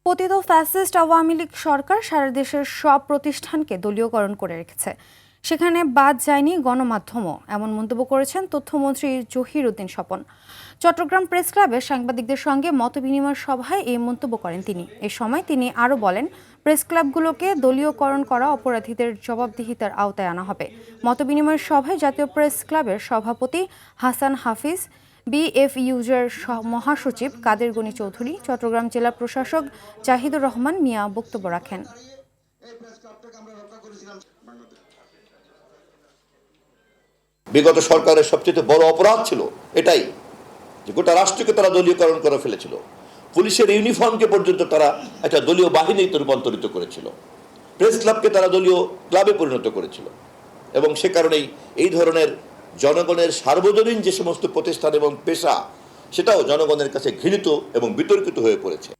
পতিত ফ্যাসিস্ট আওয়ামী লীগ সরকার সারা দেশের সব প্রতিষ্ঠানকে দলীয়করণ করে রেখেছে, সেখানে বাদ যায়নি গণমাধ্যমও, এমন মন্তব্য করেছেন তথ্যমন্ত্রী জহির উদ্দিন স্বপন। চট্টগ্রাম প্রেস ক্লাবে সাংবাদিকদের সঙ্গে মতবিনিময় সভায় এই মন্তব্য করেন তিনি। এ সময় তিনি আরও বলেন, প্রেস ক্লাবগুলোকে দলীয়করণ করা অপরাধীদের জবাবদিহিতার আওতায় আনা হবে। মতবিনিময় সভায় জাতীয় প্রেস ক্লাবের সভাপতি হাসান হাফিজ, বিএফইউজের মহাসচিব কাদের গনি চৌধুরী, চট্টগ্রাম জেলা প্রশাসক জাহিদুর রহমান মিয়া বক্তব্য রাখেন। বিগত সরকারের সবচেয়ে বড় অপরাধ ছিল এটাই যে গোটা রাষ্ট্রকে তারা দলীয়করণ করে ফেলেছিল। পুলিশের ইউনিফর্মকে পর্যন্ত তারা একটা দলীয় বাহিনীতে রূপান্তরিত করেছিল। প্রেস ক্লাবকে তারা দলীয় ক্লাবে পরিণত করেছিল এবং সে কারণেই এই ধরনের জনগণের সার্বজনীন যে সমস্ত প্রতিষ্ঠান এবং পেশা, সেটাও জনগণের কাছে ঘৃণিত এবং বিতর্কিত হয়ে পড়েছে।